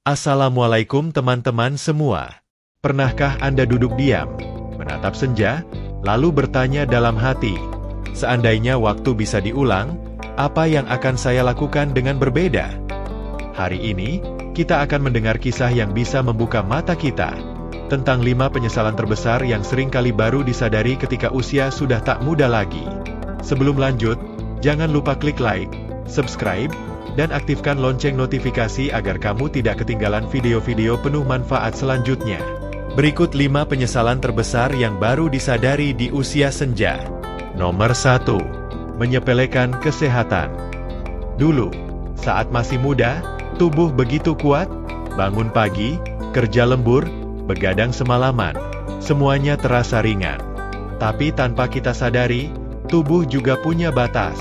Assalamualaikum teman-teman semua. Pernahkah Anda duduk diam, menatap senja, lalu bertanya dalam hati, seandainya waktu bisa diulang, apa yang akan saya lakukan dengan berbeda? Hari ini, kita akan mendengar kisah yang bisa membuka mata kita, tentang 5 penyesalan terbesar yang seringkali baru disadari ketika usia sudah tak muda lagi. Sebelum lanjut, jangan lupa klik like, subscribe, dan aktifkan lonceng notifikasi agar kamu tidak ketinggalan video-video penuh manfaat selanjutnya. Berikut 5 penyesalan terbesar yang baru disadari di usia senja. Nomor 1. Menyepelekan kesehatan. Dulu, saat masih muda, tubuh begitu kuat, bangun pagi, kerja lembur, begadang semalaman, semuanya terasa ringan. Tapi tanpa kita sadari, tubuh juga punya batas.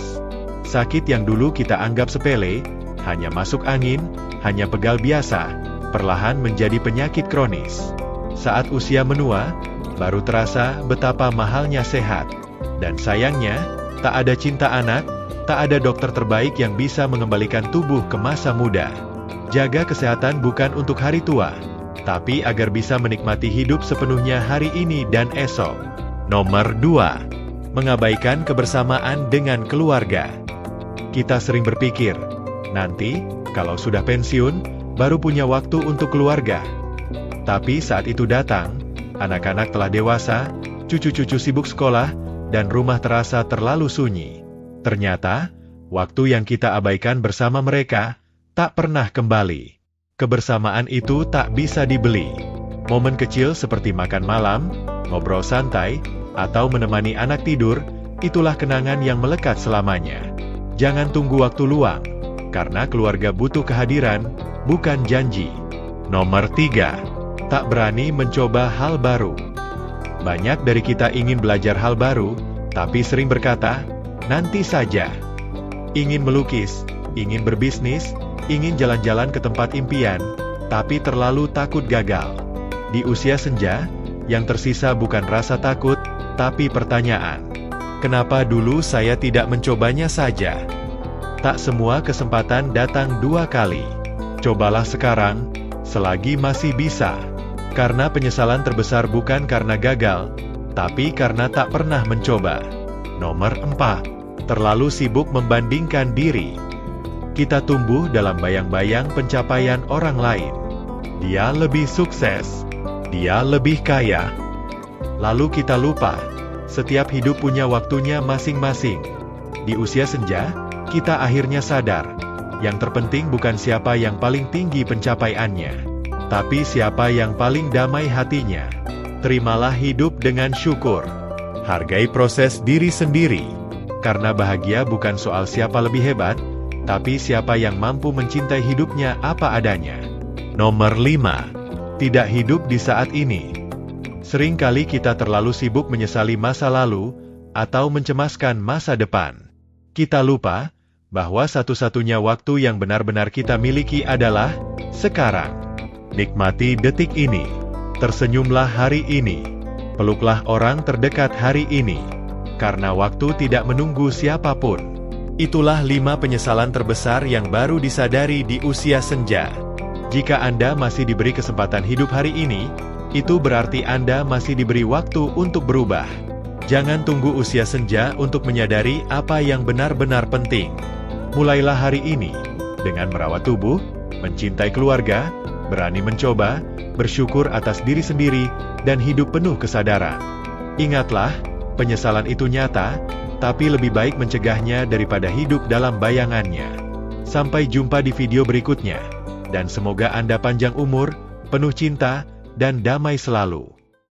Sakit yang dulu kita anggap sepele, hanya masuk angin, hanya pegal biasa, perlahan menjadi penyakit kronis. Saat usia menua, baru terasa betapa mahalnya sehat. Dan sayangnya, tak ada cinta anak, tak ada dokter terbaik yang bisa mengembalikan tubuh ke masa muda. Jaga kesehatan bukan untuk hari tua, tapi agar bisa menikmati hidup sepenuhnya hari ini dan esok. Nomor 2. Mengabaikan kebersamaan dengan keluarga. Kita sering berpikir, nanti, kalau sudah pensiun, baru punya waktu untuk keluarga. Tapi saat itu datang, anak-anak telah dewasa, cucu-cucu sibuk sekolah, dan rumah terasa terlalu sunyi. Ternyata, waktu yang kita abaikan bersama mereka, tak pernah kembali. Kebersamaan itu tak bisa dibeli. Momen kecil seperti makan malam, ngobrol santai, atau menemani anak tidur, itulah kenangan yang melekat selamanya. Jangan tunggu waktu luang, karena keluarga butuh kehadiran, bukan janji. Nomor 3. Tak berani mencoba hal baru. Banyak dari kita ingin belajar hal baru, tapi sering berkata, nanti saja. Ingin melukis, ingin berbisnis, ingin jalan-jalan ke tempat impian, tapi terlalu takut gagal. Di usia senja, yang tersisa bukan rasa takut, tapi pertanyaan. Kenapa dulu saya tidak mencobanya saja? Tak semua kesempatan datang 2 kali. Cobalah sekarang, selagi masih bisa. Karena penyesalan terbesar bukan karena gagal, tapi karena tak pernah mencoba. Nomor 4. Terlalu sibuk membandingkan diri. Kita tumbuh dalam bayang-bayang pencapaian orang lain. Dia lebih sukses. Dia lebih kaya. Lalu kita lupa, setiap hidup punya waktunya masing-masing. Di usia senja, kita akhirnya sadar, yang terpenting bukan siapa yang paling tinggi pencapaiannya, tapi siapa yang paling damai hatinya. Terimalah hidup dengan syukur. Hargai proses diri sendiri, karena bahagia bukan soal siapa lebih hebat, tapi siapa yang mampu mencintai hidupnya apa adanya. Nomor 5. Tidak hidup di saat ini. Seringkali kita terlalu sibuk menyesali masa lalu, atau mencemaskan masa depan. Kita lupa, bahwa satu-satunya waktu yang benar-benar kita miliki adalah sekarang. Nikmati detik ini. Tersenyumlah hari ini. Peluklah orang terdekat hari ini. Karena waktu tidak menunggu siapapun. Itulah 5 penyesalan terbesar yang baru disadari di usia senja. Jika Anda masih diberi kesempatan hidup hari ini, itu berarti Anda masih diberi waktu untuk berubah. Jangan tunggu usia senja untuk menyadari apa yang benar-benar penting. Mulailah hari ini, dengan merawat tubuh, mencintai keluarga, berani mencoba, bersyukur atas diri sendiri, dan hidup penuh kesadaran. Ingatlah, penyesalan itu nyata, tapi lebih baik mencegahnya daripada hidup dalam bayangannya. Sampai jumpa di video berikutnya, dan semoga Anda panjang umur, penuh cinta, dan damai selalu.